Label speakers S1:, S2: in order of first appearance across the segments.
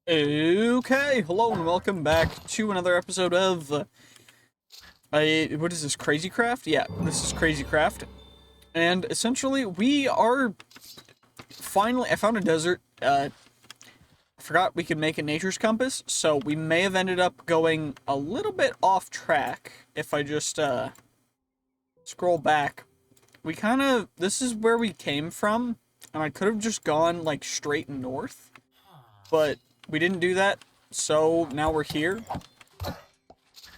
S1: Okay, hello and welcome back to another episode of what is this, Crazy Craft? Yeah, this is Crazy Craft. And essentially we are finally I found a desert. I forgot we could make a nature's compass, so we may have ended up going a little bit off track if I just scroll back. This is where we came from, and I could have just gone like straight north, but we didn't do that. So now we're here.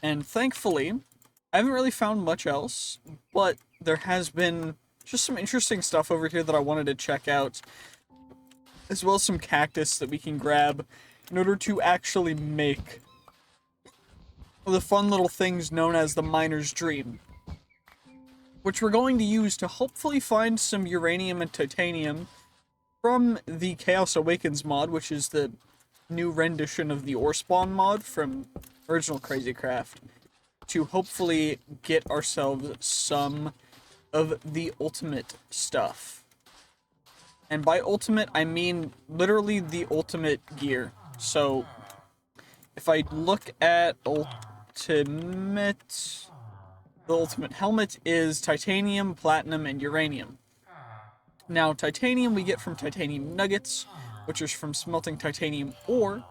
S1: And thankfully, I haven't really found much else, but there has been just some interesting stuff over here that I wanted to check out, as well as some cactus that we can grab in order to actually make the fun little things known as the miner's dream, which we're going to use to hopefully find some uranium and titanium from the Chaos Awakens mod, which is the new rendition of the ore spawn mod from original Crazy Craft, to hopefully get ourselves some of the ultimate stuff. And by ultimate, I mean literally the ultimate gear. So, if I look at ultimate, the ultimate helmet is titanium, platinum, and uranium. Now, titanium we get from titanium nuggets, which is from smelting titanium ore,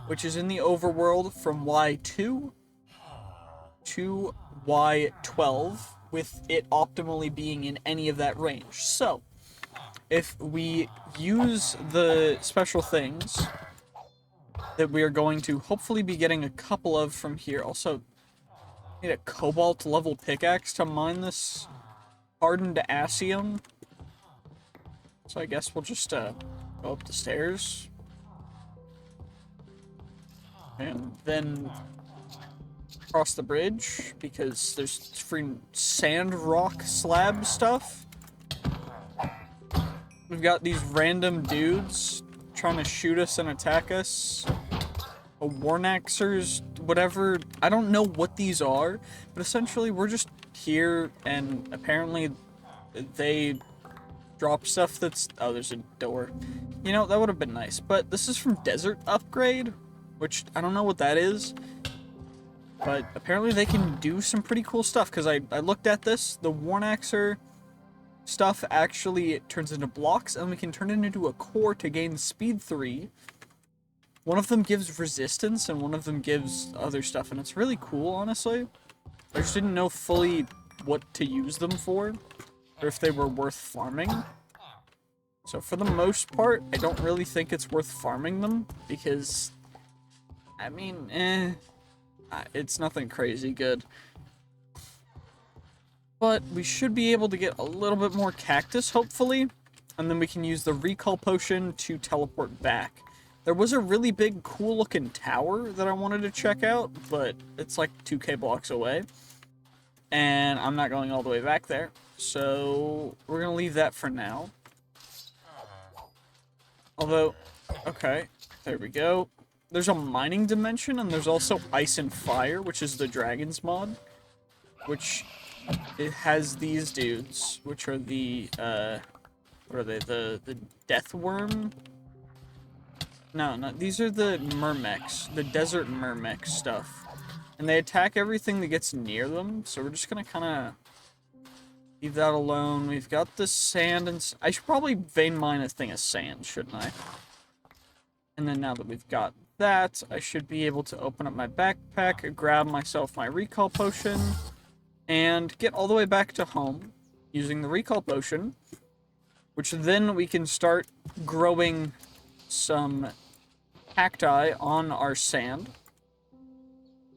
S1: which is in the overworld from Y2 to Y12, with it optimally being in any of that range. So, if we use the special things that we are going to hopefully be getting a couple of from here. Also, need a cobalt level pickaxe to mine this hardened asium. So I guess we'll just go up the stairs. And then cross the bridge, because there's free sand rock slab stuff. We've got these random dudes trying to shoot us and attack us. Warnaxers, whatever. I don't know what these are, but essentially we're just here, and apparently they drop stuff that's... Oh, there's a door. You know, that would have been nice. But this is from Desert Upgrade, which I don't know what that is. But apparently they can do some pretty cool stuff, because I looked at this. The Warnaxer stuff actually turns into blocks, and we can turn it into a core to gain speed 3. One of them gives resistance, and one of them gives other stuff, and it's really cool, honestly. I just didn't know fully what to use them for, or if they were worth farming. So for the most part, I don't really think it's worth farming them, because, I mean, it's nothing crazy good. But we should be able to get a little bit more cactus, hopefully, and then we can use the recall potion to teleport back. There was a really big, cool-looking tower that I wanted to check out, but it's like 2k blocks away, and I'm not going all the way back there, so we're gonna leave that for now. Although, okay, there we go. There's a mining dimension, and there's also Ice and Fire, which is the Dragon's mod, which it has these dudes, which are the, what are they, the Death Worm? No, these are the Myrmex, the Desert Myrmex stuff. And they attack everything that gets near them, so we're just gonna kinda leave that alone. We've got the sand, and I should probably vein mine a thing of sand, shouldn't I? And then now that we've got that, I should be able to open up my backpack, grab myself my recall potion, and get all the way back to home using the recall potion, which then we can start growing some cacti on our sand.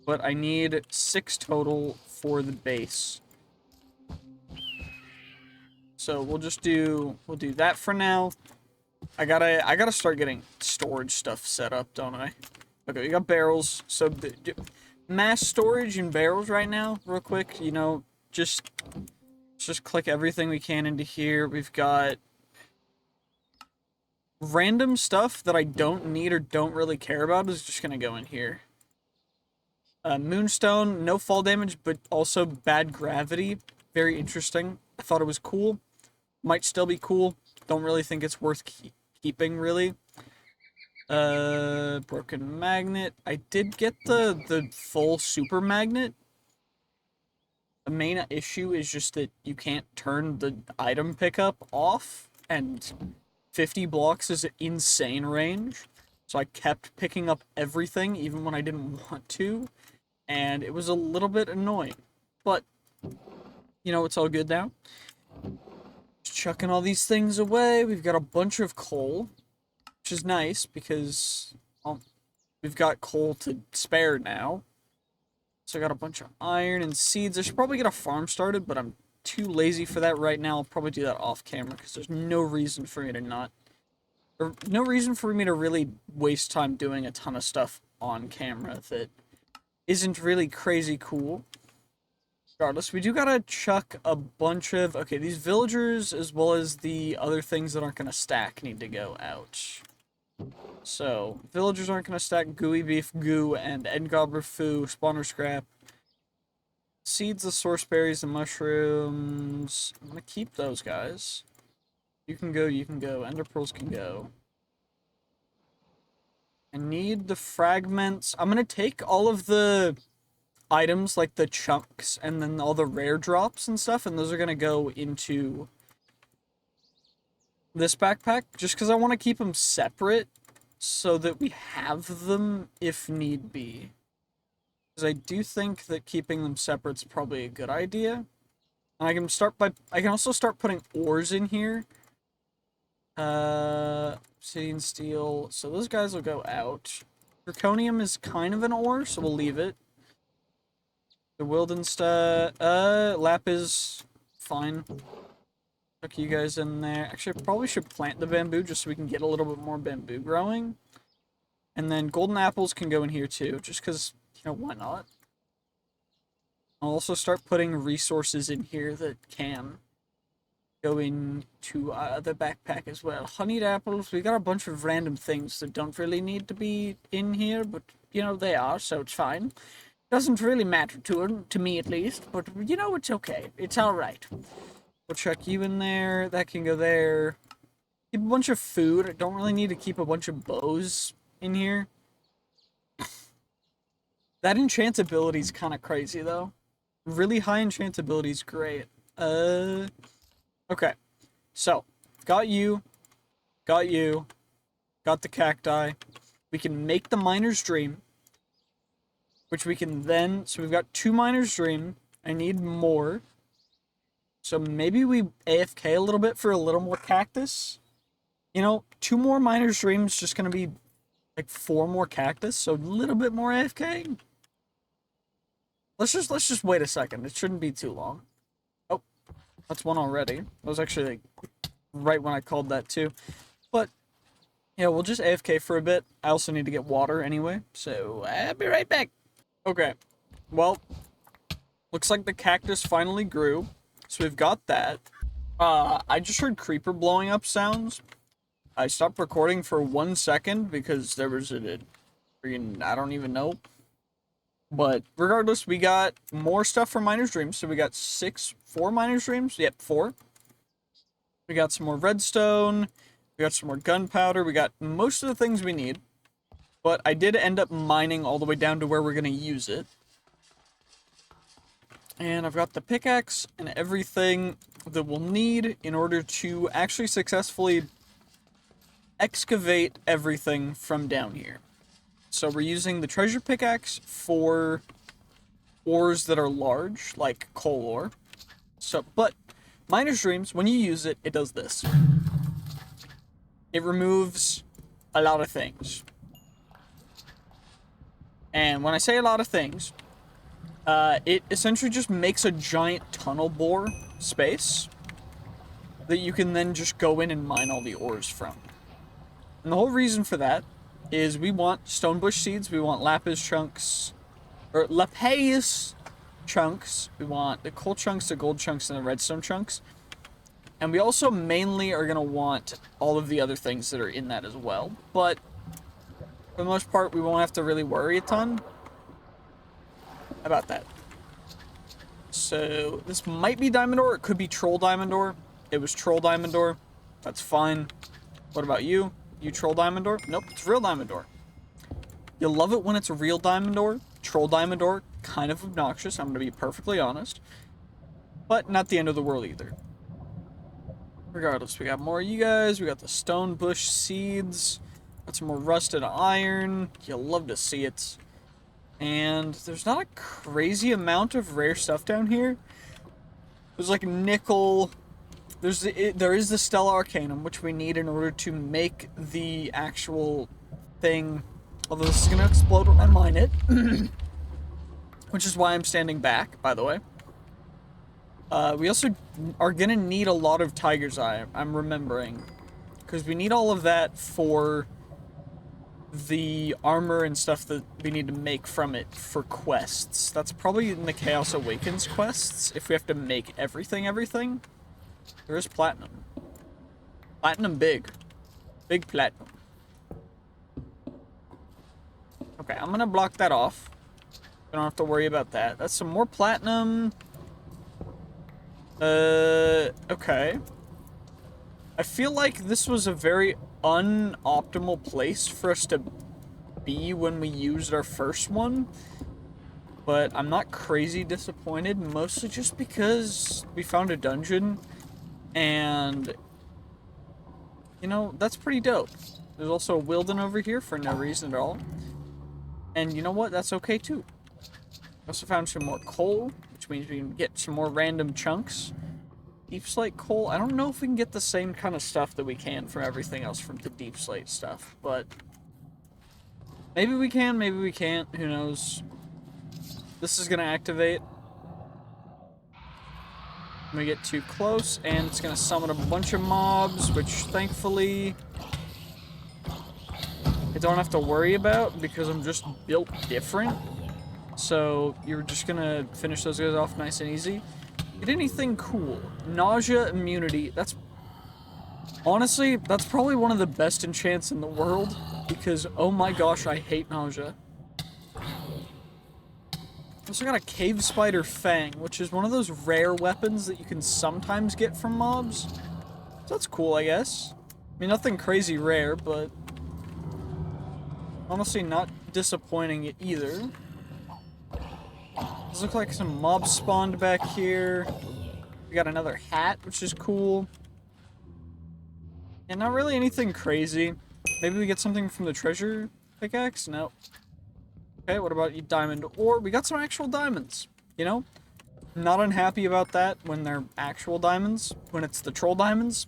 S1: But I need 6 total for the base. So we'll do that for now. I gotta start getting storage stuff set up, don't I? Okay, we got barrels. So mass storage and barrels right now, real quick. You know, just click everything we can into here. We've got random stuff that I don't need or don't really care about is just gonna go in here. Moonstone, no fall damage, but also bad gravity. Very interesting. I thought it was cool. Might still be cool. Don't really think it's worth keeping, really. Broken magnet. I did get the full super magnet. The main issue is just that you can't turn the item pickup off, and 50 blocks is an insane range. So I kept picking up everything, even when I didn't want to, and it was a little bit annoying. But, you know, it's all good now. Just chucking all these things away. We've got a bunch of coal, which is nice, because we've got coal to spare now. So I got a bunch of iron and seeds. I should probably get a farm started, but I'm too lazy for that right now. I'll probably do that off camera, because there's no reason for me to not... Or no reason for me to really waste time doing a ton of stuff on camera that isn't really crazy cool. Regardless, we do gotta chuck a bunch of... Okay, these villagers, as well as the other things that aren't gonna stack, need to go out. So, villagers aren't going to stack gooey beef, goo, and endgobbler foo, spawner scrap. Seeds, the source berries, and mushrooms. I'm going to keep those guys. You can go, you can go. Ender pearls can go. I need the fragments. I'm going to take all of the items, like the chunks, and then all the rare drops and stuff, and those are going to go into this backpack, just because I want to keep them separate, so that we have them if need be. Because I do think that keeping them separate is probably a good idea. And I can also start putting ores in here. Obsidian steel. So those guys will go out. Zirconium is kind of an ore, so we'll leave it. The Wildensta, lapis, fine. Tuck you guys in there. Actually, I probably should plant the bamboo just so we can get a little bit more bamboo growing. And then golden apples can go in here too, just because, you know, why not? I'll also start putting resources in here that can go into the backpack as well. Honeyed apples, we got a bunch of random things that don't really need to be in here, but, you know, they are, so it's fine. Doesn't really matter to me at least, but, you know, it's okay. It's alright. We'll chuck you in there. That can go there. Keep a bunch of food. I don't really need to keep a bunch of bows in here. That enchantability is kind of crazy, though. Really high enchantability is great. Okay. So, got you. Got you. Got the cacti. We can make the miner's dream. Which we can then... So we've got 2 miner's dream. I need more. So maybe we AFK a little bit for a little more cactus. You know, 2 more miner's dreams, just gonna be like 4 more cactus, so a little bit more AFK. Let's just wait a second. It shouldn't be too long. Oh, that's one already. That was actually like right when I called that too. But yeah, we'll just AFK for a bit. I also need to get water anyway, so I'll be right back. Okay, well, looks like the cactus finally grew. So we've got that. I just heard creeper blowing up sounds. I stopped recording for 1 second because there was a freaking, I don't even know. But regardless, we got more stuff from Miner's Dreams. So we got 4 Miner's Dreams. Yep, 4. We got some more redstone. We got some more gunpowder. We got most of the things we need. But I did end up mining all the way down to where we're going to use it. And I've got the pickaxe and everything that we'll need in order to actually successfully excavate everything from down here. So we're using the treasure pickaxe for ores that are large, like coal ore. So, but Miner's Dreams, when you use it, it does this. It removes a lot of things. And when I say a lot of things, it essentially just makes a giant tunnel bore space that you can then just go in and mine all the ores from. And the whole reason for that is we want stonebush seeds, we want lapis chunks, or lapis chunks, we want the coal chunks, the gold chunks, and the redstone chunks. And we also mainly are going to want all of the other things that are in that as well. But for the most part, we won't have to really worry a ton about that. So this might be diamond ore, it could be troll diamond ore. It was troll diamond ore. That's fine. What about you? You troll diamond ore? Nope, it's real diamond ore. You love it when it's a real diamond ore. Troll diamond ore, kind of obnoxious, I'm gonna be perfectly honest. But not the end of the world either. Regardless, we got more of you guys. We got the stone bush seeds. Got some more rusted iron. You'll love to see it. And there's not a crazy amount of rare stuff down here. There's like nickel. There is the Stella Arcanum, which we need in order to make the actual thing. Although this is going to explode when I mine it. Which is why I'm standing back, by the way. We also are going to need a lot of Tiger's Eye, I'm remembering. Because we need all of that for the armor and stuff that we need to make from it for quests. That's probably in the Chaos Awakens quests, if we have to make everything. There is platinum. Platinum big. Big platinum. Okay, I'm gonna block that off. We don't have to worry about that. That's some more platinum. Okay. I feel like this was a very unoptimal place for us to be when we used our first one. But I'm not crazy disappointed, mostly just because we found a dungeon. And, you know, that's pretty dope. There's also a Wilden over here for no reason at all. And you know what? That's okay too. Also found some more coal, which means we can get some more random chunks. Deep slate coal. I don't know if we can get the same kind of stuff that we can from everything else from the deep slate stuff, but maybe we can, maybe we can't. Who knows? This is gonna activate. We get too close, and it's gonna summon a bunch of mobs, which thankfully I don't have to worry about because I'm just built different. So you're just gonna finish those guys off nice and easy. Get anything cool. Nausea immunity. That's honestly, that's probably one of the best enchants in the world because oh my gosh, I hate nausea. Also got a cave spider fang, which is one of those rare weapons that you can sometimes get from mobs. So that's cool, I guess. I mean, nothing crazy rare, but honestly not disappointing either. Does look like some mobs spawned back here. We got another hat, which is cool. And not really anything crazy. Maybe we get something from the treasure pickaxe? No. Okay, what about you diamond ore? We got some actual diamonds, you know? Not unhappy about that when they're actual diamonds. When it's the troll diamonds.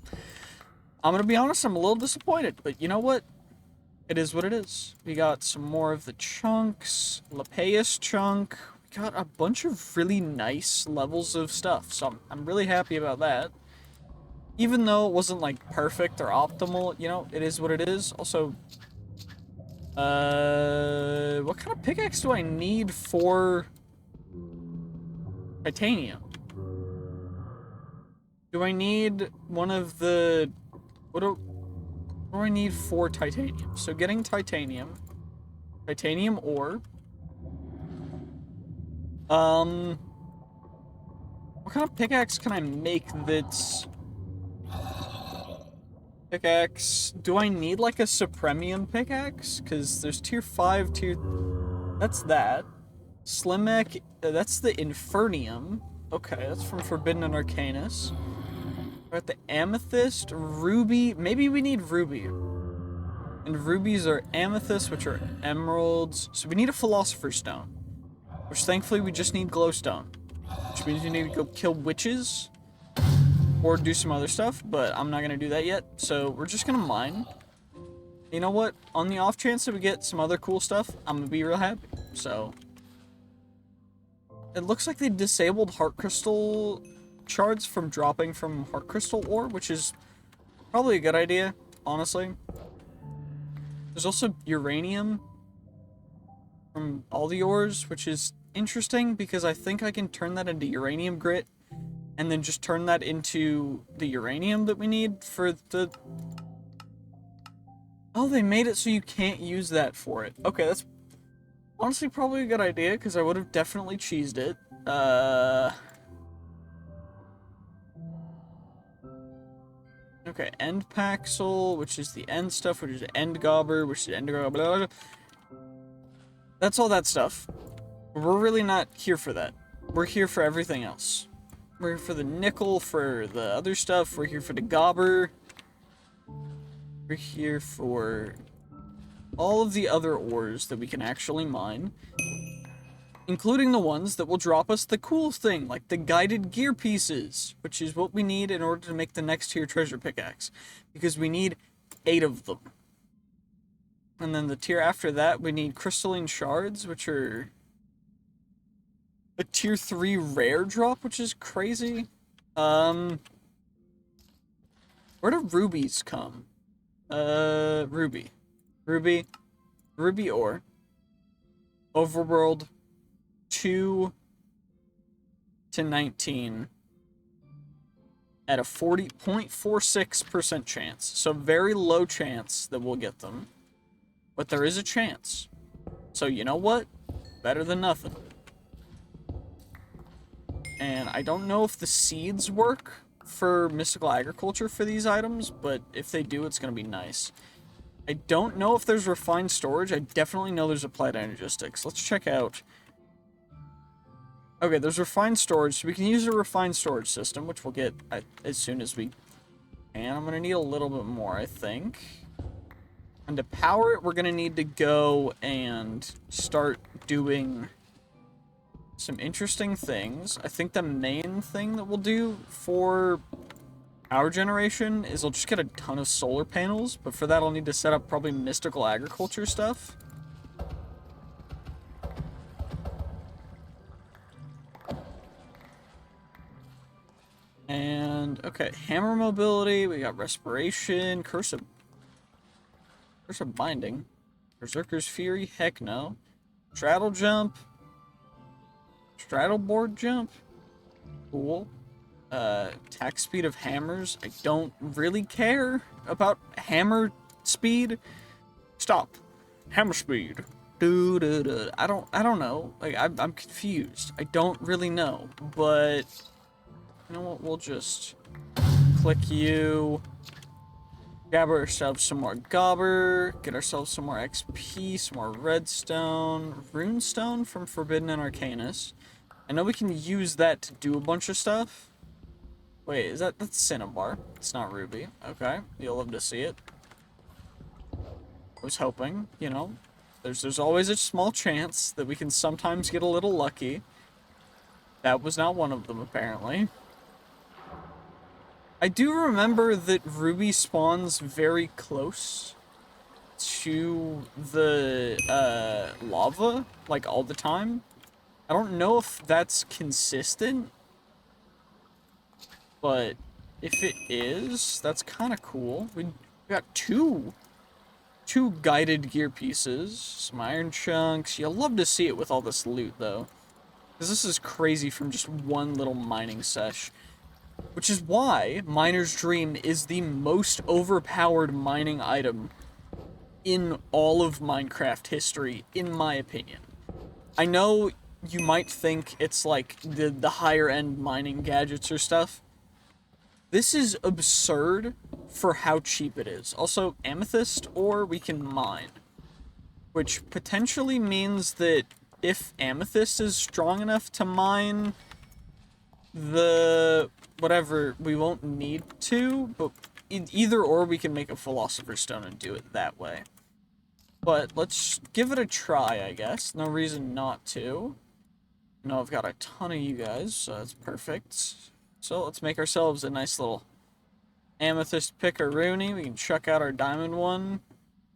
S1: I'm gonna be honest, I'm a little disappointed. But you know what? It is what it is. We got some more of the chunks. Lapeus chunk. Got a bunch of really nice levels of stuff, so I'm really happy about that. Even though it wasn't like perfect or optimal, you know, it is what it is. Also, what kind of pickaxe do I need for titanium? Do I need one of the, what do I need for titanium? So getting titanium ore. What kind of pickaxe can I make that's... Pickaxe... Do I need, like, a Supremium pickaxe? Because there's tier 5, tier... That's that. Slimek... that's the Infernium. Okay, that's from Forbidden and Arcanus. We're at the Amethyst, Ruby... Maybe we need Ruby. And rubies are amethyst, which are emeralds. So we need a Philosopher's Stone. Which thankfully we just need glowstone. Which means we need to go kill witches. Or do some other stuff, but I'm not going to do that yet. So we're just going to mine. You know what? On the off chance that we get some other cool stuff, I'm going to be real happy. So. It looks like they disabled heart crystal shards from dropping from heart crystal ore, which is probably a good idea, honestly. There's also uranium from all the ores, which is interesting because I think I can turn that into uranium grit and then just turn that into the uranium that we need for the... Oh, they made it so you can't use that for it. Okay, that's honestly probably a good idea because I would have definitely cheesed it. Okay, end Paxel, which is the end stuff, which is end Gobber, which is end Gobber, blah, blah, blah. That's all that stuff. We're really not here for that. We're here for everything else. We're here for the nickel, for the other stuff. We're here for the Gobber. We're here for all of the other ores that we can actually mine, including the ones that will drop us the cool thing, like the guided gear pieces, which is what we need in order to make the next tier treasure pickaxe, because we need 8 of them. And then the tier after that, we need crystalline shards, which are a tier 3 rare drop, which is crazy. Where do rubies come? Ruby ore. Overworld 2 to 19 at a 40.46% chance. So very low chance that we'll get them. But there is a chance. So you know what? Better than nothing. And I don't know if the seeds work for mystical agriculture for these items, but if they do, it's going to be nice. I don't know if there's refined storage. I definitely know there's applied energistics. Let's check out. Okay, there's refined storage, so we can use a refined storage system, which we'll get as soon as we can. I'm going to need a little bit more, I think. And to power it, we're going to need to go and start doing some interesting things. I think the main thing that we'll do for power generation is I'll just get a ton of solar panels, but for that I'll need to set up probably mystical agriculture stuff. And, okay, hammer mobility, we got respiration, curse of binding, berserker's fury, heck no, straddle jump, straddle board jump, cool. Attack speed of hammers. I don't really care about hammer speed. Stop. Hammer speed. I don't know. Like, I'm confused. I don't really know. But, you know what? We'll just click you. Grab ourselves some more gobber. Get ourselves some more XP, some more redstone. Runestone from Forbidden and Arcanus. I know we can use that to do a bunch of stuff. Wait, that's Cinnabar. It's not Ruby. Okay, you'll love to see it. I was hoping, you know, there's always a small chance that we can sometimes get a little lucky. That was not one of them, apparently. I do remember that Ruby spawns very close to the lava, like all the time. I don't know if that's consistent. But if it is, that's kind of cool. We got two guided gear pieces, some iron chunks. You'll love to see it with all this loot, though. Because this is crazy from just one little mining sesh. Which is why Miner's Dream is the most overpowered mining item in all of Minecraft history, in my opinion. I know you might think it's like the higher end mining gadgets or stuff. This is absurd for how cheap it is. Also, amethyst ore we can mine, which potentially means that if amethyst is strong enough to mine the whatever, we won't need to, but either or we can make a philosopher's stone and do it that way. But let's give it a try, I guess. No reason not to. No, I've got a ton of you guys, so that's perfect. So let's make ourselves a nice little amethyst pickaroony. We can chuck out our diamond one.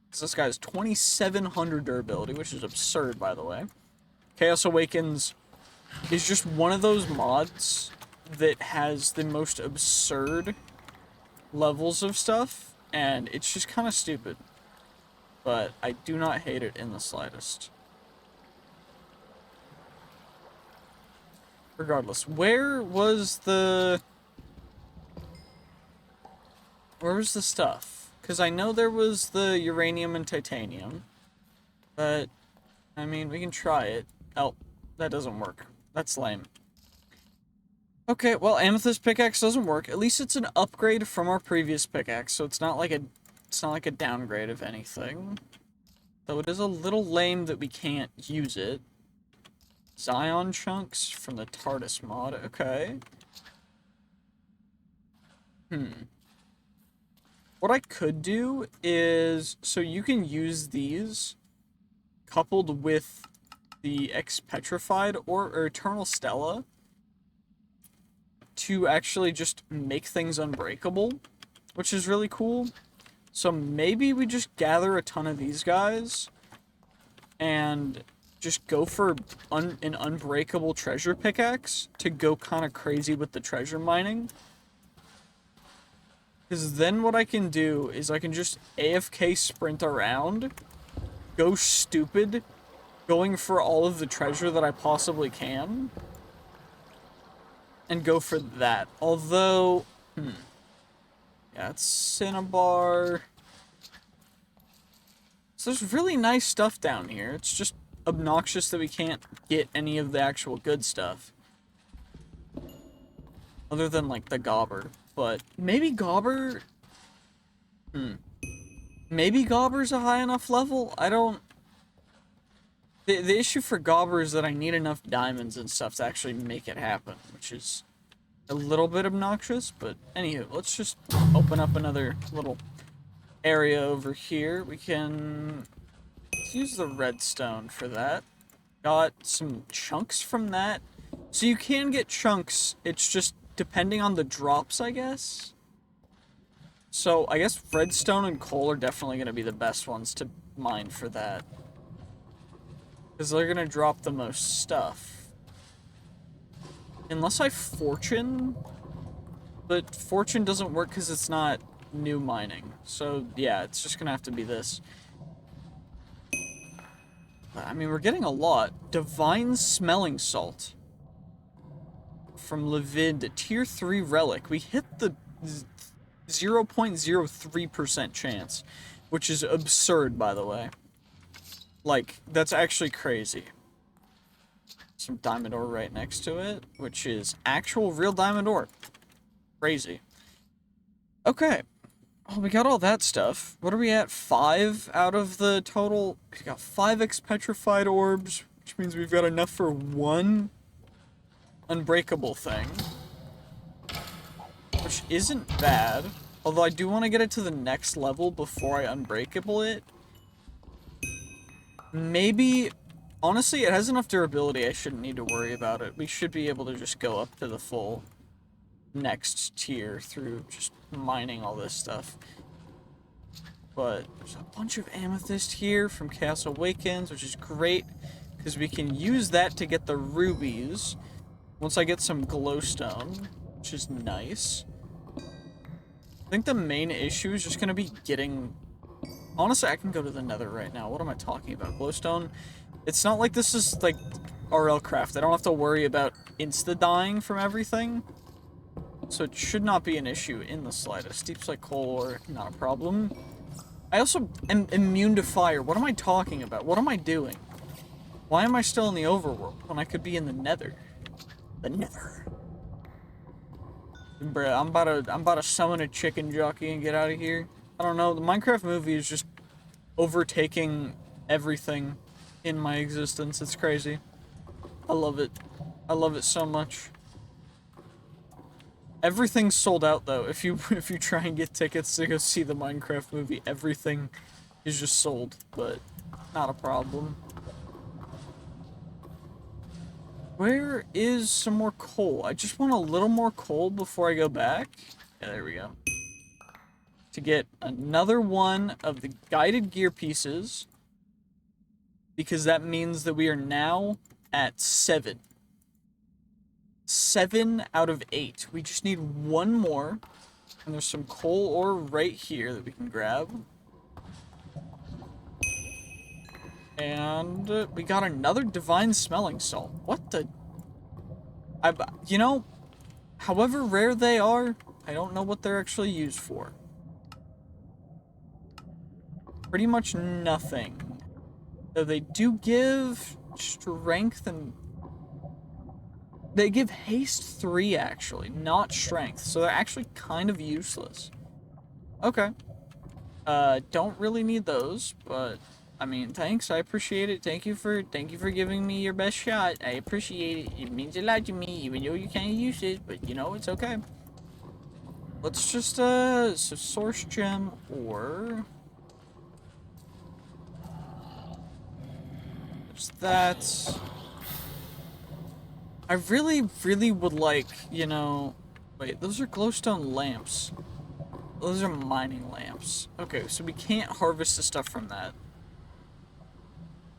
S1: Because this guy has 2700 durability, which is absurd, by the way. Chaos Awakens is just one of those mods that has the most absurd levels of stuff, and it's just kind of stupid. But I do not hate it in the slightest. Regardless, where was the stuff? Because I know there was the uranium and titanium, but I mean, we can try it. Oh, that doesn't work. That's lame. Okay, well, amethyst pickaxe doesn't work. At least it's an upgrade from our previous pickaxe, so it's not like a downgrade of anything. Though it is a little lame that we can't use it. Zion chunks from the TARDIS mod. Okay. What I could do is, so you can use these coupled with the Ex-Petrified or Eternal Stella to actually just make things unbreakable, which is really cool. So maybe we just gather a ton of these guys and just go for an unbreakable treasure pickaxe to go kind of crazy with the treasure mining. Because then what I can do is I can just AFK sprint around, go stupid, going for all of the treasure that I possibly can, and go for that. Although, yeah, it's Cinnabar. So there's really nice stuff down here. It's just obnoxious that we can't get any of the actual good stuff. Other than, like, the Gobber. But maybe Gobber... Maybe Gobber's a high enough level? I don't... The issue for Gobber is that I need enough diamonds and stuff to actually make it happen, which is a little bit obnoxious, but anywho, let's just open up another little area over here. We can use the redstone for that. Got some chunks from that. So you can get chunks, it's just depending on the drops, I guess. So I guess redstone and coal are definitely going to be the best ones to mine for that. Because they're going to drop the most stuff. Unless I fortune, but fortune doesn't work because it's not new mining. So yeah, it's just going to have to be this. I mean, we're getting a lot. Divine Smelling Salt. From Levid, Tier 3 Relic. We hit the 0.03% chance, which is absurd, by the way. Like, that's actually crazy. Some diamond ore right next to it, which is actual real diamond ore. Crazy. Okay. Well, we got all that stuff. What are we at? 5 out of the total? We got 5 Ex-Petrified orbs, which means we've got enough for 1 unbreakable thing. Which isn't bad. Although I do want to get it to the next level before I unbreakable it. Maybe... Honestly, it has enough durability, I shouldn't need to worry about it. We should be able to just go up to the full next tier through just mining all this stuff. But there's a bunch of amethyst here from Chaos Awakens, which is great, because we can use that to get the rubies once I get some glowstone, which is nice. I think the main issue is just going to be getting... Honestly, I can go to the nether right now. What am I talking about? Glowstone? It's not like this is, like, RL craft. I don't have to worry about insta-dying from everything. So it should not be an issue in the slightest. Deep slate coal ore, not a problem. I also am immune to fire. What am I talking about? What am I doing? Why am I still in the overworld when I could be in the nether? The nether. Bruh, I'm about to summon a chicken jockey and get out of here. I don't know, the Minecraft movie is just overtaking everything in my existence. It's crazy. I love it. I love it so much. Everything's sold out though. If you try and get tickets to go see the Minecraft movie, everything is just sold, but not a problem. Where is some more coal? I just want a little more coal before I go back. Yeah, there we go. To get another one of the guided gear pieces, because that means that we are now at 7. 7 out of 8. We just need one more, and there's some coal ore right here that we can grab. And we got another divine smelling salt. What the... you know, however rare they are, I don't know what they're actually used for. Pretty much nothing. Though they do give strength and... They give haste 3, actually, not strength. So they're actually kind of useless. Okay. Don't really need those, but I mean, thanks. I appreciate it. Thank you for giving me your best shot. I appreciate it. It means a lot to me, even though you can't use it, but you know, it's okay. Let's just, so source gem or... There's that. I really, really would like, you know... Wait, those are glowstone lamps. Those are mining lamps. Okay, so we can't harvest the stuff from that.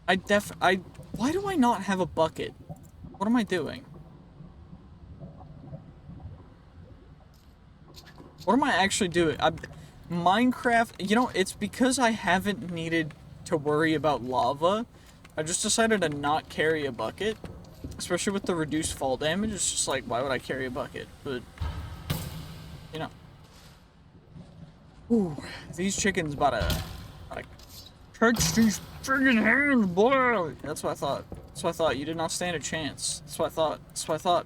S1: Why do I not have a bucket? What am I doing? What am I actually doing? Minecraft, you know, it's because I haven't needed to worry about lava. I just decided to not carry a bucket. Especially with the reduced fall damage, it's just like, why would I carry a bucket? But, you know. Ooh, these chickens about to catch these friggin' hands, boy! That's what I thought. That's what I thought. You did not stand a chance. That's what I thought. That's what I thought.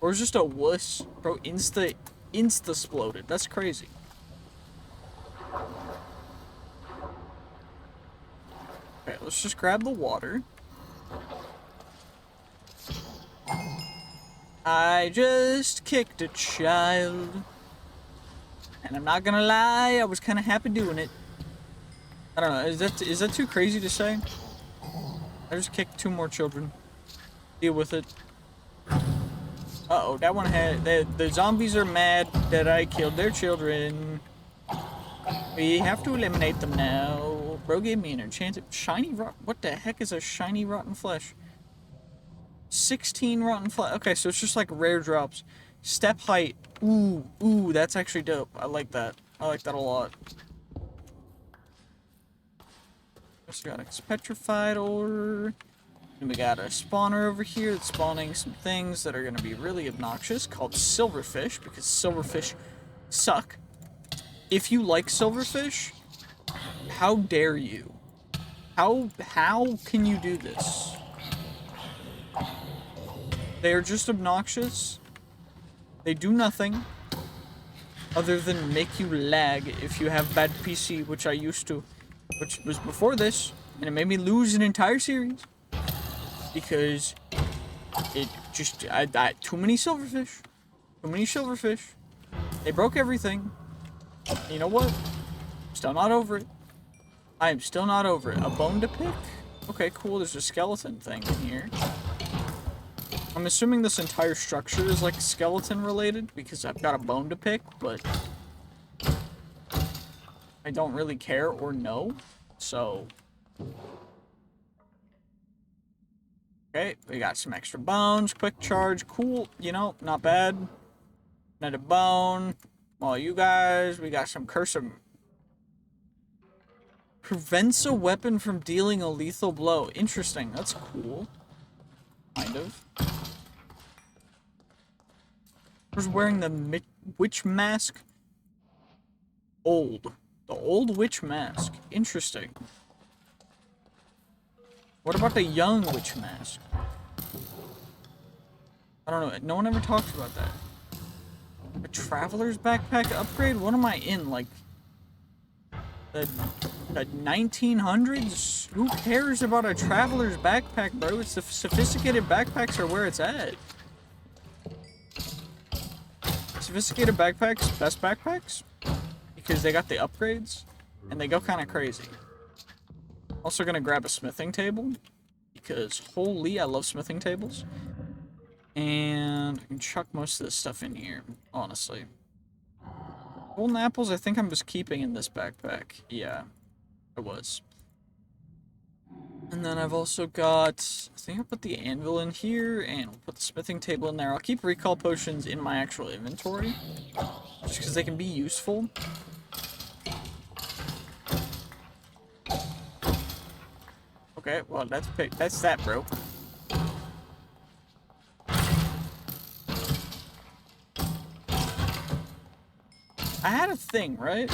S1: Or it's just a wuss. Bro, insta-sploded. That's crazy. Okay, let's just grab the water. I just kicked a child. And I'm not gonna lie, I was kind of happy doing it. I don't know, is that too crazy to say? I just kicked 2 more children. Deal with it. Uh-oh, that one had... The zombies are mad that I killed their children. We have to eliminate them now. Bro gave me an enchanted... Shiny rot... What the heck is a shiny rotten flesh? 16 rotten flesh. Okay, so it's just like rare drops. Step height. Ooh, that's actually dope. I like that. I like that a lot. Also got a petrified ore. And we got a spawner over here that's spawning some things that are going to be really obnoxious called silverfish, because silverfish suck. If you like silverfish, how dare you? How can you do this? They are just obnoxious. They do nothing other than make you lag if you have bad PC, which I used to, which was before this, and it made me lose an entire series because it just I too many silverfish. They broke everything. And you know what? Still not over it. I am still not over it. A bone to pick? Okay, cool. There's a skeleton thing in here. I'm assuming this entire structure is like skeleton related because I've got a bone to pick, but I don't really care or know, so. Okay, we got some extra bones, quick charge, cool, you know, not bad. Another bone. Well, you guys, we got some curse of... Prevents a weapon from dealing a lethal blow. Interesting, that's cool. Kind of. Who's wearing the witch mask? The old witch mask. Interesting. What about the young witch mask? I don't know. No one ever talks about that. A traveler's backpack upgrade? What am I in? Like the 1900s? Who cares about a traveler's backpack, bro? It's the sophisticated backpacks are where it's at. Sophisticated backpacks, best backpacks, because they got the upgrades, and they go kind of crazy. Also gonna grab a smithing table, because holy, I love smithing tables. And I can chuck most of this stuff in here, honestly. Golden apples, I think I'm just keeping in this backpack. Yeah, I was. And then I've also got, I think I'll put the anvil in here, and we'll put the smithing table in there. I'll keep recall potions in my actual inventory, just because they can be useful. Okay, well, that's that, bro. I had a thing, right?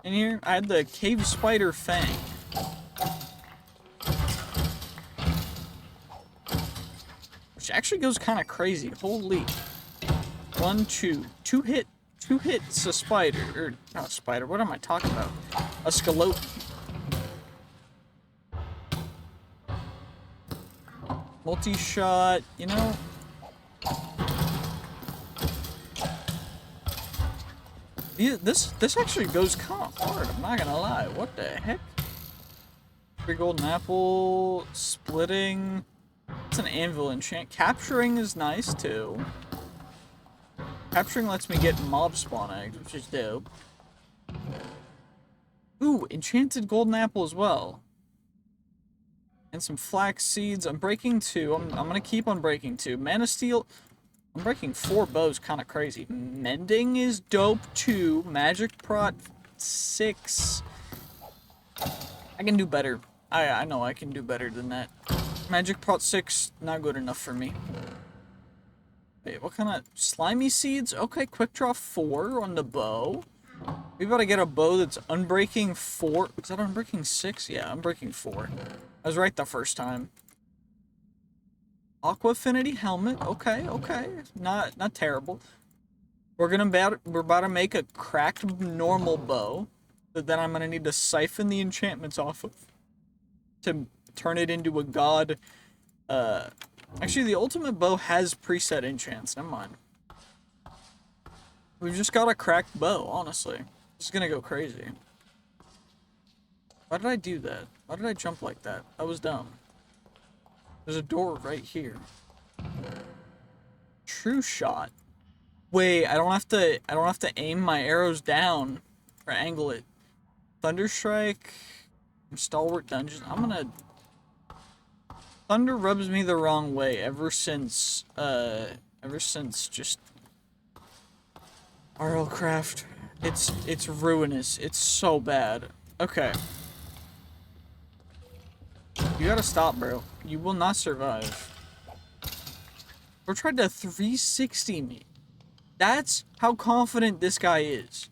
S1: In here, I had the cave spider fang. which actually goes kind of crazy. Holy. 1, 2. Two hits a spider. Or, not a spider. What am I talking about? A scallop. Multi-shot, you know. This actually goes kind of hard, I'm not gonna lie. What the heck? 3 golden apple, splitting. It's an anvil enchant. Capturing is nice too. Capturing lets me get mob spawn eggs, which is dope. Ooh, enchanted golden apple as well. And some flax seeds. I'm breaking 2. I'm gonna keep on breaking 2. Mana steel. I'm breaking 4 bows, kind of crazy. Mending is dope too. Magic prot 6. I can do better. I know I can do better than that. Magic prot 6, not good enough for me. Wait, what kind of slimy seeds? Okay, quick draw 4 on the bow. We gotta get a bow that's unbreaking 4. Is that unbreaking 6? Yeah, unbreaking 4. I was right the first time. Aqua Affinity helmet. Okay, okay. Not terrible. We're about to make a cracked normal bow that then I'm gonna need to siphon the enchantments off of to turn it into a god. Actually, the ultimate bow has preset enchants. Never mind. We've just got a cracked bow, honestly. This is gonna go crazy. Why did I do that? Why did I jump like that? That was dumb. There's a door right here. True shot. Wait, I don't have to aim my arrows down or angle it. Thunderstrike. Stalwart dungeons. Thunder rubs me the wrong way ever since just RLcraft. It's ruinous. It's so bad. Okay. You gotta stop, bro. You will not survive. Or tried to 360 me. That's how confident this guy is.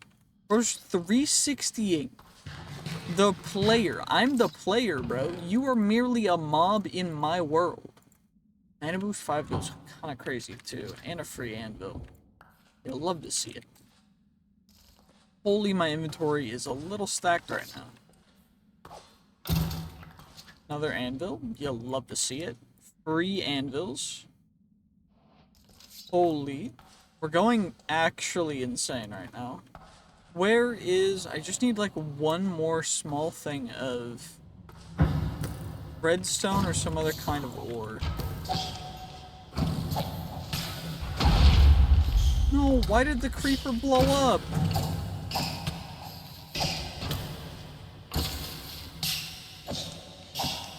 S1: Bro's 360ing the player. I'm the player, bro. You are merely a mob in my world. Mana boost 5 goes kind of crazy, too. And a free anvil. You'll love to see it. Holy, my inventory is a little stacked right now. Another anvil. You'll love to see it. Free anvils. Holy. We're going actually insane right now. Where is... I just need like one more small thing of redstone or some other kind of ore. No, why did the creeper blow up?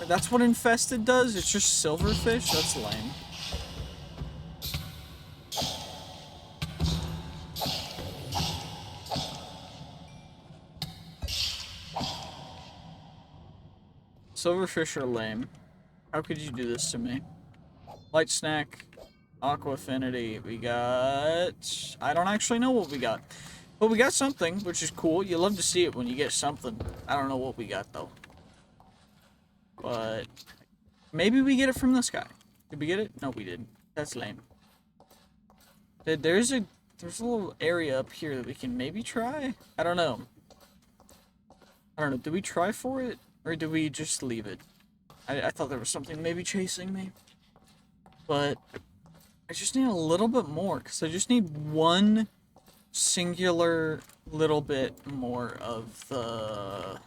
S1: That's what infested does? It's just silverfish? That's lame. Silverfish are lame. How could you do this to me? Light snack, aqua affinity. We got... I don't actually know what we got. But we got something, which is cool. You love to see it when you get something. I don't know what we got, though. But... maybe we get it from this guy. Did we get it? No, we didn't. That's lame. There's a little area up here that we can maybe try? I don't know. I don't know. Did we try for it? Or did we just leave it? I thought there was something maybe chasing me. But I just need a little bit more, because I just need one singular little bit more of the...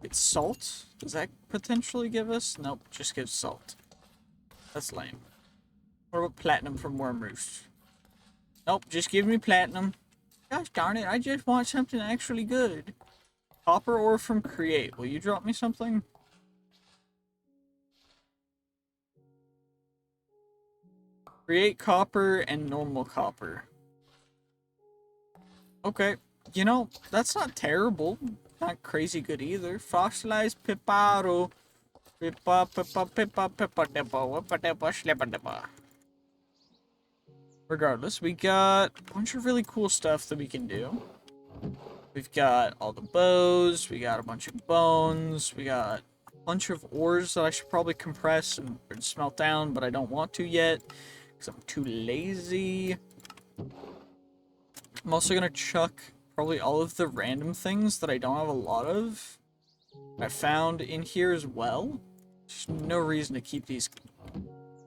S1: It's salt? Does that potentially give us? Nope, just gives salt. That's lame. What about platinum from Worm Roost? Nope, just give me platinum. Gosh darn it, I just want something actually good. Copper ore from Create. Will you drop me something? Create copper and normal copper. Okay. You know, that's not terrible. Not crazy good either. Fossilized piparo. Regardless, we got a bunch of really cool stuff that we can do. We've got all the bows, we got a bunch of bones, we got bunch of ores that I should probably compress and smelt down, but I don't want to yet because I'm too lazy. I'm also gonna chuck probably all of the random things that I don't have a lot of. I found in here as well. There's no reason to keep these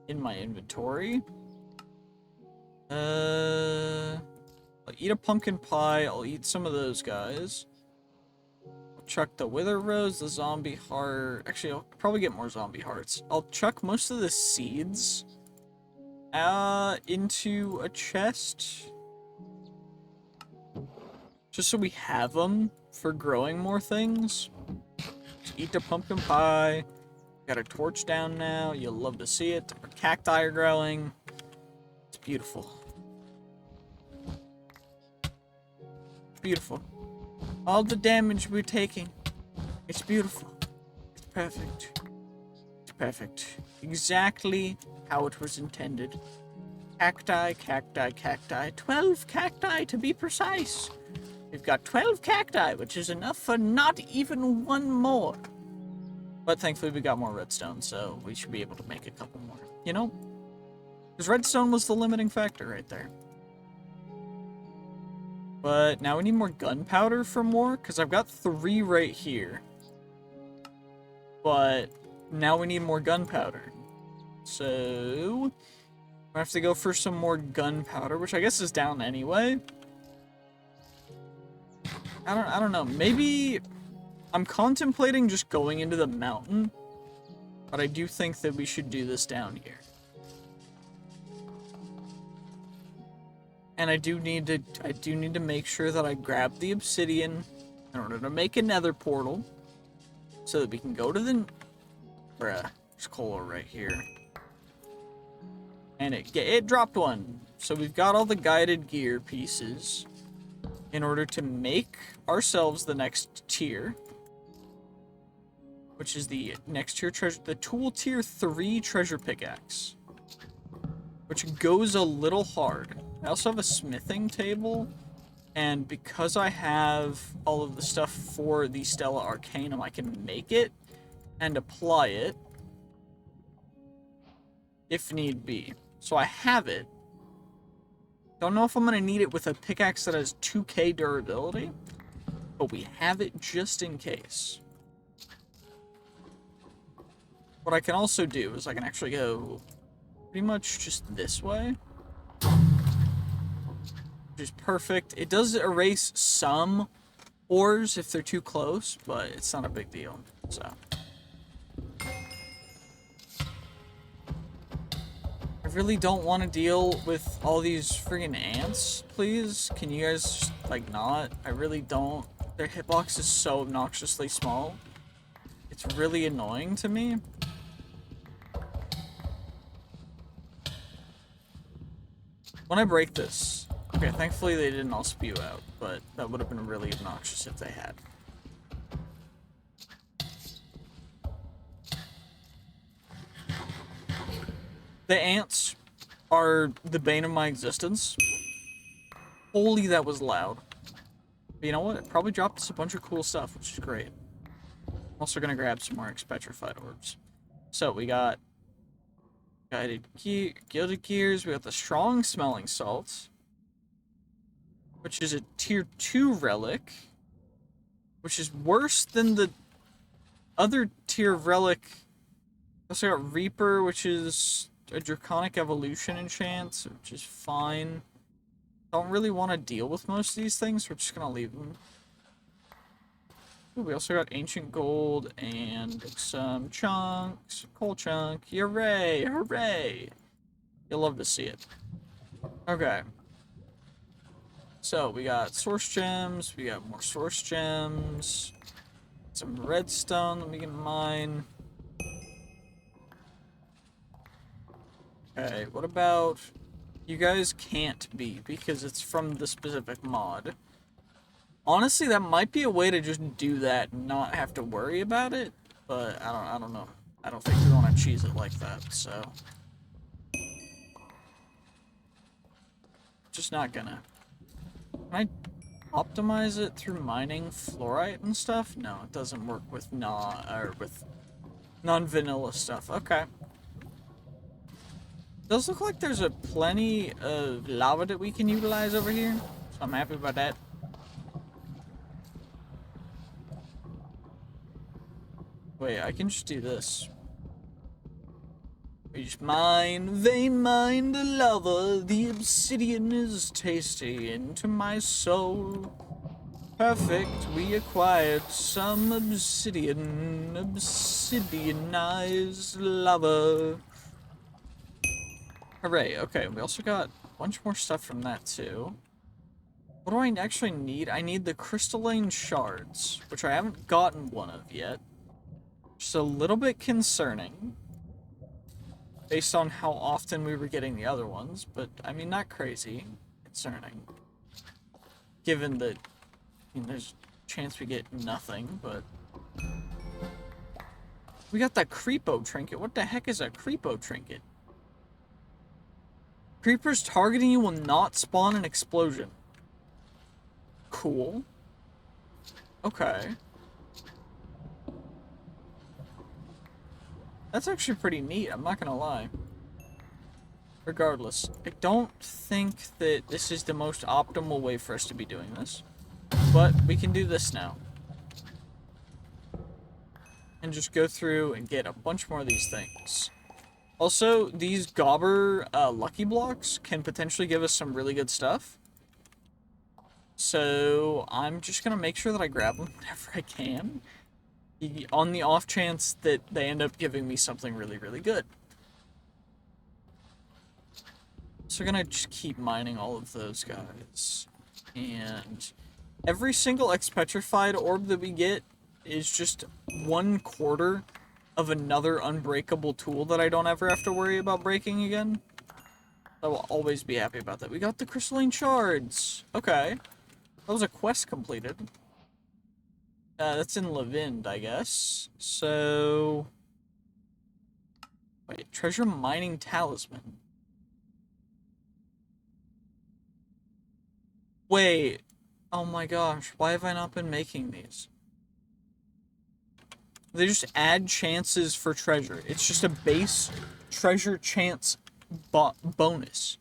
S1: in my inventory. I'll eat a pumpkin pie. I'll eat some of those guys. I'll chuck the wither rose, the zombie heart. Actually, I'll probably get more zombie hearts. I'll chuck most of the seeds into a chest. Just so we have them for growing more things. Just eat the pumpkin pie. Got a torch down now. You'll love to see it. Our cacti are growing. It's beautiful. Beautiful. All the damage we're taking. It's beautiful. It's perfect. It's perfect. Exactly how it was intended. Cacti, cacti, cacti. 12 cacti to be precise. We've got 12 cacti, which is enough for not even one more. But thankfully we got more redstone, so we should be able to make a couple more. You know? Because redstone was the limiting factor right there. But now we need more gunpowder for more, because I've got 3 right here. But now we need more gunpowder. So I have to go for some more gunpowder, which I guess is down anyway. I don't know. Maybe I'm contemplating just going into the mountain, but I do think that we should do this down here. And I do need to make sure that I grab the obsidian in order to make a nether portal so that we can go to the bruh, there's coal right here. And it dropped one. So we've got all the guided gear pieces in order to make ourselves the next tier, which is the next tier treasure, the tool tier 3 treasure pickaxe, which goes a little hard. I also have a smithing table, and because I have all of the stuff for the Stella Arcanum, I can make it and apply it if need be. So I have it. Don't know if I'm going to need it with a pickaxe that has 2k durability, but we have it just in case. What I can also do is I can actually go pretty much just this way, which is perfect. It does erase some ores if they're too close, but it's not a big deal, so. I really don't want to deal with all these friggin' ants, please. Can you guys just, like, not? I really don't. Their hitbox is so obnoxiously small. It's really annoying to me. When I break this... Okay, thankfully they didn't all spew out, but that would have been really obnoxious if they had. The ants are the bane of my existence. Holy, that was loud. But you know what? It probably dropped us a bunch of cool stuff, which is great. I'm also gonna grab some more expetrified orbs. So we got gilded gears, we got the strong smelling salts, which is a tier 2 relic, which is worse than the other tier relic. Also got Reaper, which is a draconic evolution enchant, which is fine. Don't really want to deal with most of these things, so we're just gonna leave them. Ooh, we also got ancient gold and some chunks, coal chunk. Hooray! Hooray! You'll love to see it. Okay. So we got source gems. We got more source gems. Some redstone. Let me get mine. Okay, what about... You guys can't be, because it's from the specific mod. Honestly, that might be a way to just do that and not have to worry about it, but I don't know. I don't think we want to cheese it like that, so... Just not gonna. Can I optimize it through mining fluorite and stuff? No, it doesn't work with with Non-vanilla stuff. Okay. Does look like there's a plenty of lava that we can utilize over here, so I'm happy about that. Wait, I can just do this. We just mine, vein mine the lava. The obsidian is tasty into my soul. Perfect, we acquired some obsidian, obsidianized lava. Hooray, okay, we also got a bunch more stuff from that too. What do I actually need? I need the crystalline shards, which I haven't gotten one of yet. Just a little bit concerning, based on how often we were getting the other ones, but I mean, not crazy concerning. Given that, I mean, there's a chance we get nothing, but... We got that Creepo trinket. What the heck is a Creepo trinket? Creepers targeting you will not spawn an explosion. Cool. Okay. That's actually pretty neat, I'm not gonna lie. Regardless, I don't think that this is the most optimal way for us to be doing this. But we can do this now. And just go through and get a bunch more of these things. Also, these Gobber Lucky Blocks can potentially give us some really good stuff. So, I'm just gonna make sure that I grab them whenever I can. On the off chance that they end up giving me something really, really good. So we're gonna just keep mining all of those guys. And every single X-Petrified orb that we get is just 1/4 of another unbreakable tool that I don't ever have to worry about breaking again. I will always be happy about that. We got the crystalline shards. Okay. That was a quest completed. That's in Levind, I guess. So... Wait, treasure mining talisman. Wait. Oh my gosh, why have I not been making these? They just add chances for treasure. It's just a base treasure chance bonus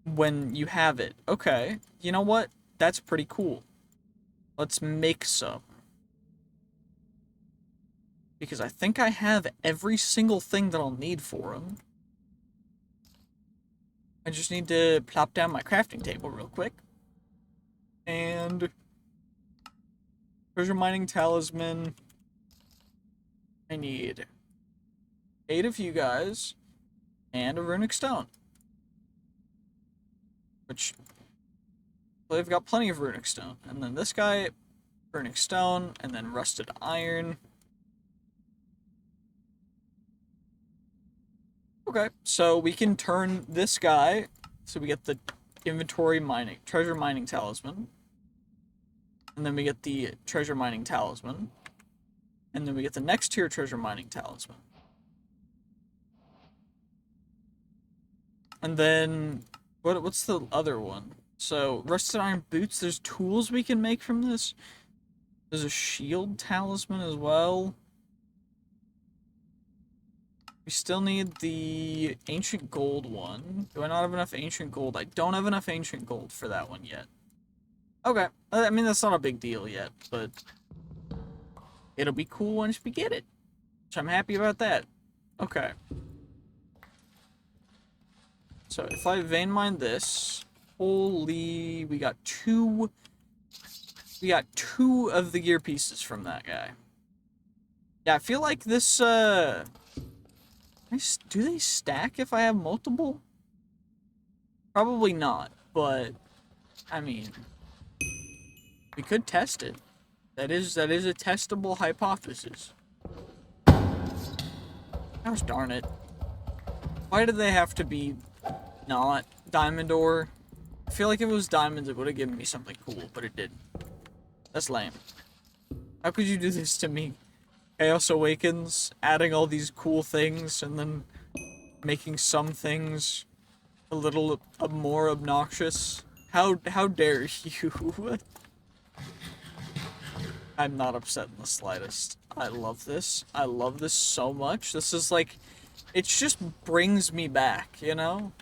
S1: when you have it. Okay, you know what? That's pretty cool. Let's make some. Because I think I have every single thing that I'll need for them. I just need to plop down my crafting table real quick. And... treasure mining talisman... I need 8 of you guys and a runic stone. Which, well, they've got plenty of runic stone. And then this guy, runic stone, and then rusted iron. Okay, so we can turn this guy, so we get the inventory mining, treasure mining talisman. And then we get the treasure mining talisman. And then we get the next tier treasure mining talisman. And then, what's the other one? So, rusted iron boots, there's tools we can make from this. There's a shield talisman as well. We still need the ancient gold one. Do I not have enough ancient gold? I don't have enough ancient gold for that one yet. Okay, I mean, that's not a big deal yet, but... it'll be cool once we get it. So I'm happy about that. Okay. So if I vein mine this, holy, we got two of the gear pieces from that guy. Yeah, I feel like this, do they stack if I have multiple? Probably not, but, I mean, we could test it. That is a testable hypothesis. Gosh darn it. Why did they have to be not diamond ore? I feel like if it was diamonds, it would have given me something cool, but it didn't. That's lame. How could you do this to me? Chaos Awakens, adding all these cool things, and then making some things a little more obnoxious. How dare you? I'm not upset in the slightest. I love this. I love this so much. This is like, it just brings me back, you know?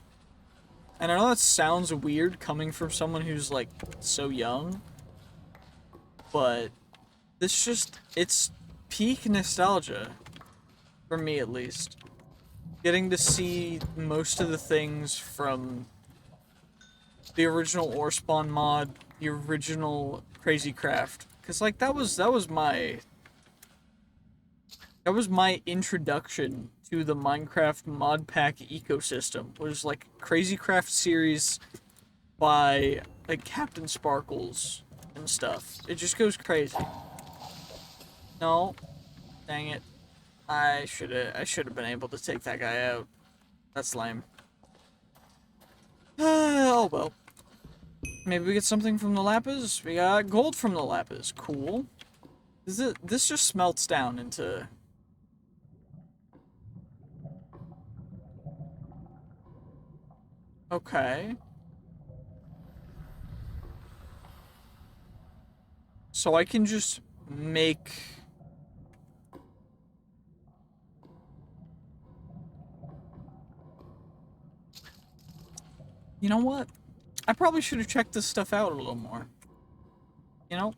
S1: And I know that sounds weird coming from someone who's like so young, but this just, it's peak nostalgia, for me at least. Getting to see most of the things from the original Ore Spawn mod, the original Crazy Craft. Cause like that was my introduction to the Minecraft mod pack ecosystem. Was like Crazy Craft series by like Captain Sparkles and stuff. It just goes crazy. No, dang it. I should have been able to take that guy out. That's lame. Oh well. Maybe we get something from the lapis. We got gold from the lapis. Cool. This just smelts down into... Okay. So I can just make... You know what? I probably should have checked this stuff out a little more. You know?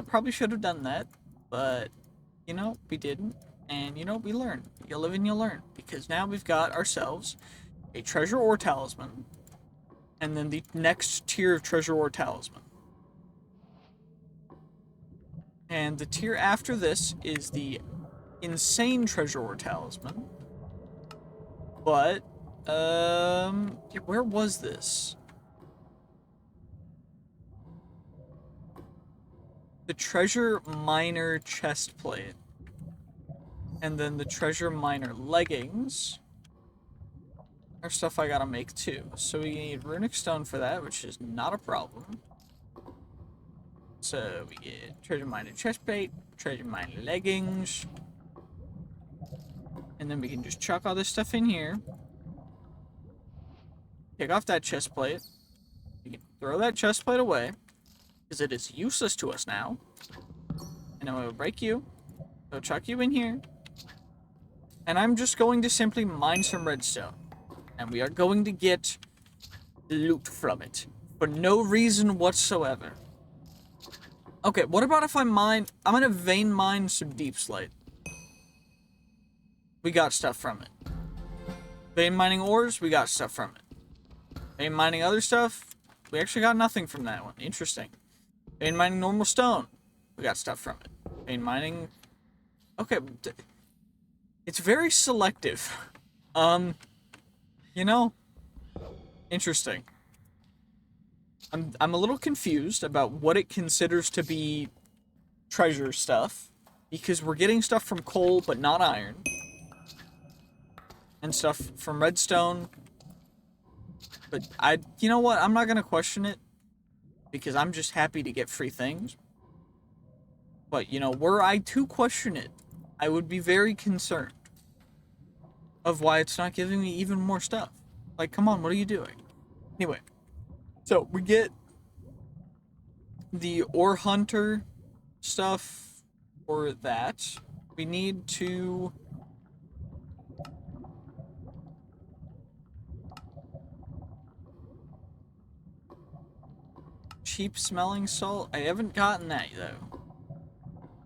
S1: Probably should have done that. But, you know, we didn't. And, you know, we learn. You live and you learn. Because now we've got ourselves a treasure ore talisman. And then the next tier of treasure ore talisman. And the tier after this is the insane treasure ore talisman. But, where was this? The treasure miner chest plate. And then the treasure miner leggings are stuff I gotta make too. So we need runic stone for that, which is not a problem. So we get treasure miner chest plate, treasure miner leggings. And then we can just chuck all this stuff in here. Take off that chest plate. We can throw that chest plate away, because it is useless to us now. And then we'll break you. We'll chuck you in here. And I'm just going to simply mine some redstone. And we are going to get loot from it. For no reason whatsoever. Okay, what about if I mine... I'm gonna vein mine some deep slate. We got stuff from it. Vein mining ores, we got stuff from it. Vein mining other stuff, we actually got nothing from that one. Interesting. Vein mining normal stone, we got stuff from it. Vein mining... Okay, it's very selective. You know, interesting. I'm a little confused about what it considers to be treasure stuff, because we're getting stuff from coal but not iron, and stuff from redstone. But you know what? I'm not gonna question it, because I'm just happy to get free things. But you know, were I to question it, I would be very concerned of why it's not giving me even more stuff. Like, come on, what are you doing? Anyway, so we get the ore hunter stuff for that. We need to... cheap smelling salt? I haven't gotten that though.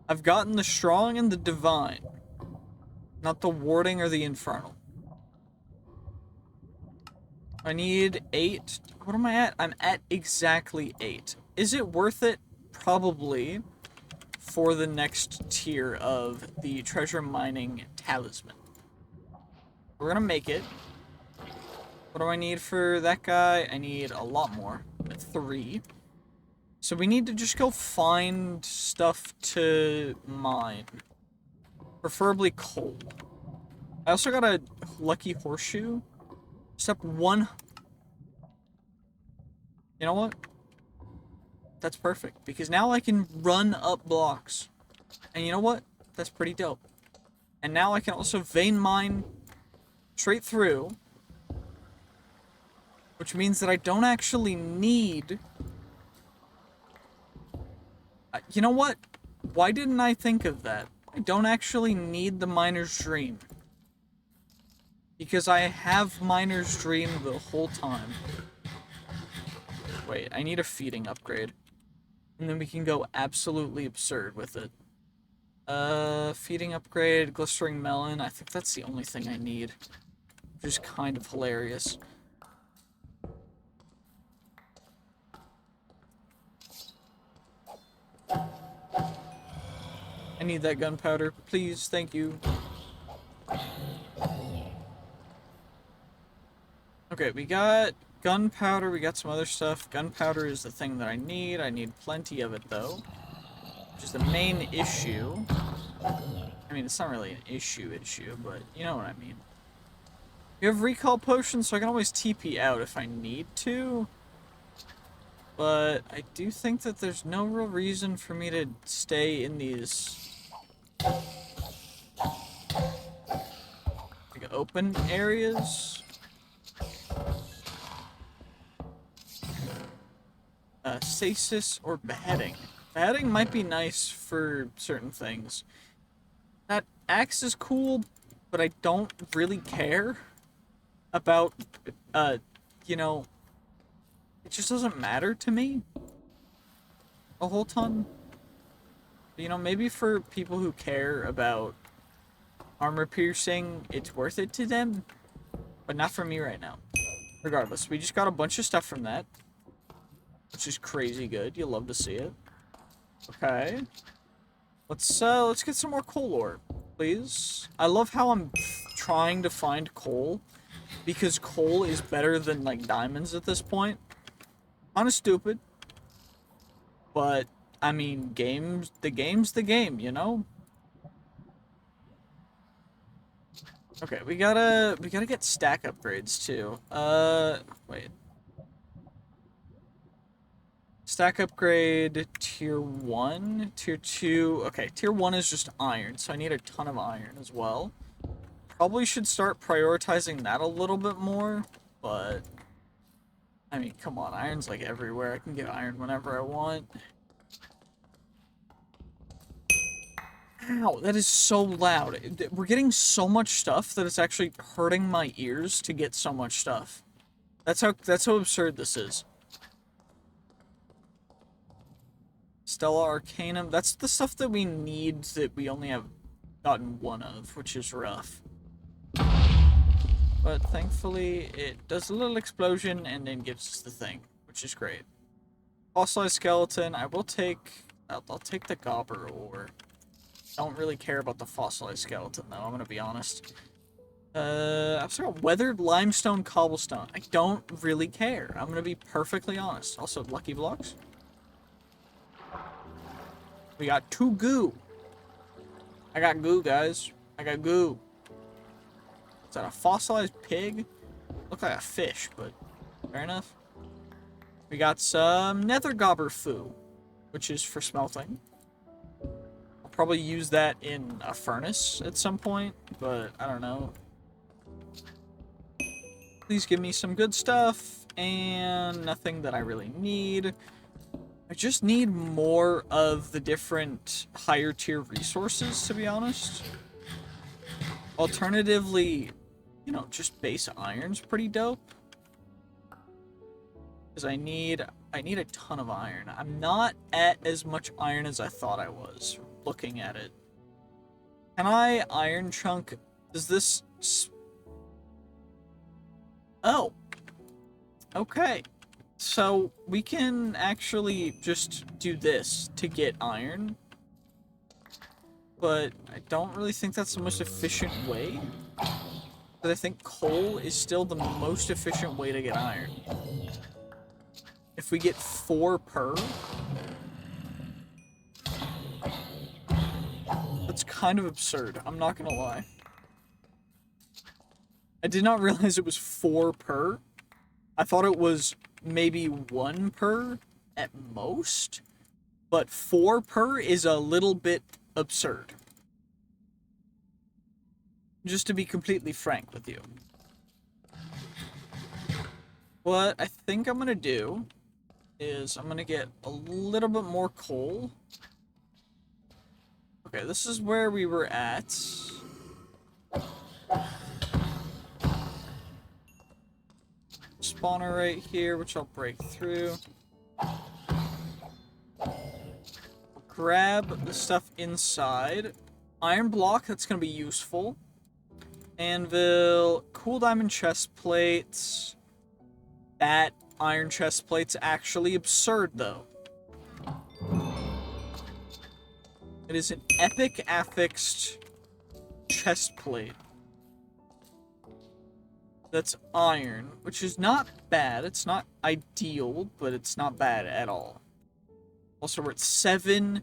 S1: I've gotten the strong and the divine. Not the warding or the infernal. I need 8. What am I at? I'm at exactly 8. Is it worth it? Probably. For the next tier of the treasure mining talisman. We're gonna make it. What do I need for that guy? I need a lot more. 3. So we need to just go find stuff to mine. Preferably coal. I also got a lucky horseshoe. Step 1. You know what? That's perfect, because now I can run up blocks. And you know what? That's pretty dope. And now I can also vein mine straight through, which means that I don't actually need... You know what? Why didn't I think of that? I don't actually need the miner's dream. Because I have miner's dream the whole time. Wait, I need a feeding upgrade. And then we can go absolutely absurd with it. Feeding upgrade, glistering melon. I think that's the only thing I need. Which is kind of hilarious. I need that gunpowder. Please, thank you. Okay, we got gunpowder, we got some other stuff. Gunpowder is the thing that I need. I need plenty of it, though. Which is the main issue. I mean, it's not really an issue, but you know what I mean. You have recall potions, so I can always TP out if I need to. But I do think that there's no real reason for me to stay in these like open areas. Stasis or beheading. Beheading might be nice for certain things. That axe is cool, but I don't really care about, you know, it just doesn't matter to me a whole ton. You know, maybe for people who care about armor piercing, it's worth it to them, but not for me right now. Regardless, we just got a bunch of stuff from that, which is crazy good. You'll love to see it. Okay. Let's get some more coal ore, please. I love how I'm trying to find coal, because coal is better than, like, diamonds at this point. Kinda stupid. But, I mean, the game's the game, you know? Okay, we gotta get stack upgrades, too. Wait. Stack upgrade, tier 1, tier 2, okay, tier 1 is just iron, so I need a ton of iron as well. Probably should start prioritizing that a little bit more, but, I mean, come on, iron's like everywhere, I can get iron whenever I want. Ow, that is so loud. We're getting so much stuff that it's actually hurting my ears to get so much stuff. That's how absurd this is. Stella Arcanum, that's the stuff that we need that we only have gotten one of, which is rough. But thankfully, it does a little explosion and then gives us the thing, which is great. Fossilized skeleton, I will take... I'll take the gobber ore. Don't really care about the fossilized skeleton, though, I'm gonna be honest. I've still got weathered limestone cobblestone. I don't really care. I'm gonna be perfectly honest. Also, lucky blocks. We got 2 goo. I got goo, guys. I got goo. Is that a fossilized pig? Look like a fish, but fair enough. We got some nether gobber foo, which is for smelting. I'll probably use that in a furnace at some point, but I don't know. Please give me some good stuff, and nothing that I really need. I just need more of the different higher tier resources, to be honest. Alternatively, you know, just base iron's pretty dope. Because I need a ton of iron. I'm not at as much iron as I thought I was, looking at it. Can I iron chunk? Does this... Oh. Okay. So, we can actually just do this to get iron. But I don't really think that's the most efficient way. But I think coal is still the most efficient way to get iron. If we get 4 per... That's kind of absurd, I'm not gonna lie. I did not realize it was 4 per. I thought it was maybe 1 per at most, but 4 per is a little bit absurd. Just to be completely frank with you. What I think I'm gonna do is I'm gonna get a little bit more coal. Okay, this is where we were at. Spawner right here, which I'll break through. Grab the stuff inside. Iron block, that's gonna be useful. Anvil, cool diamond chest plates. That iron chest plate's actually absurd, though. It is an epic affixed chest plate. That's iron, which is not bad. It's not ideal, but it's not bad at all. Also, we're at 7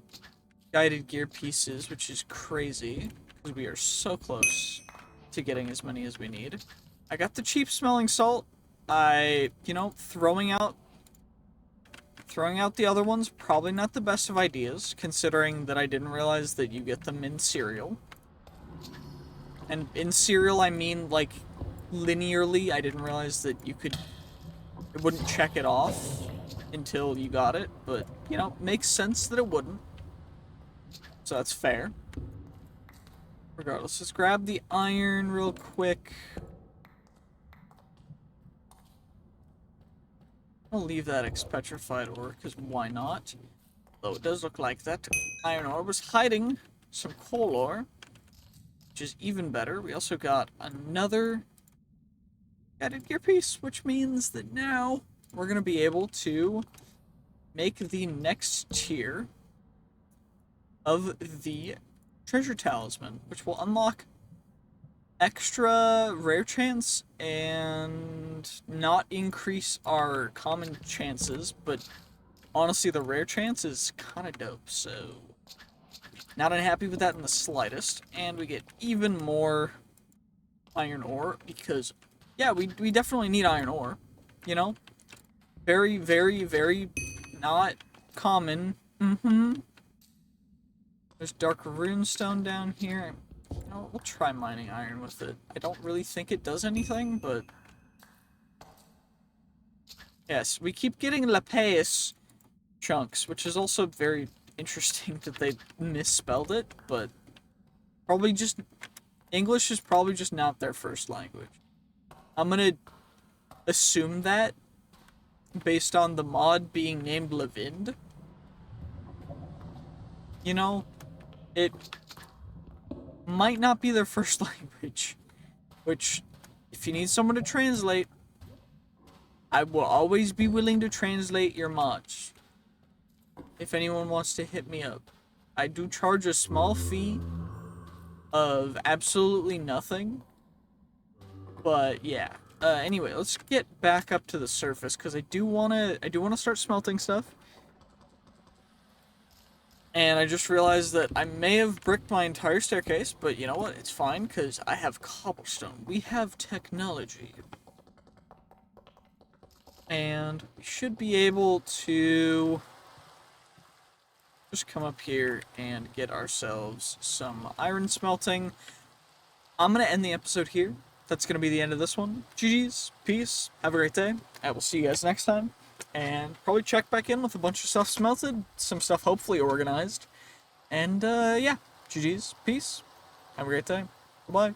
S1: guided gear pieces, which is crazy, because we are so close to getting as many as we need. I got the cheap smelling salt. Throwing out the other ones, probably not the best of ideas, considering that I didn't realize that you get them in cereal. And in cereal, I mean, like, linearly. I didn't realize that it wouldn't check it off until you got it, but, makes sense that it wouldn't. So that's fair. Regardless, let's grab the iron real quick. I'll leave that expetrified ore, because why not? Though it does look like that iron ore was hiding some coal ore, which is even better. We also got another guided gear piece, which means that now we're going to be able to make the next tier of the treasure talisman, which will unlock extra rare chance and not increase our common chances, but honestly the rare chance is kind of dope, so not unhappy with that in the slightest. And we get even more iron ore because, yeah, we definitely need iron ore, very, very, very not common. There's dark runestone down here. We'll try mining iron with it. I don't really think it does anything, but yes, we keep getting lapis chunks, which is also very interesting that they misspelled it, but probably just English is probably just not their first language. I'm gonna assume that based on the mod being named Levind. It might not be their first language, which, if you need someone to translate, I will always be willing to translate your mods. If anyone wants to hit me up, I do charge a small fee of absolutely nothing, but yeah. Anyway, let's get back up to the surface, because I do wanna start smelting stuff. And I just realized that I may have bricked my entire staircase, but you know what? It's fine, because I have cobblestone. We have technology. And we should be able to just come up here and get ourselves some iron smelting. I'm going to end the episode here. That's going to be the end of this one. GG's, peace, have a great day. I will see you guys next time. And probably check back in with a bunch of stuff smelted, some stuff hopefully organized. And, yeah, GG's, peace, have a great day, goodbye.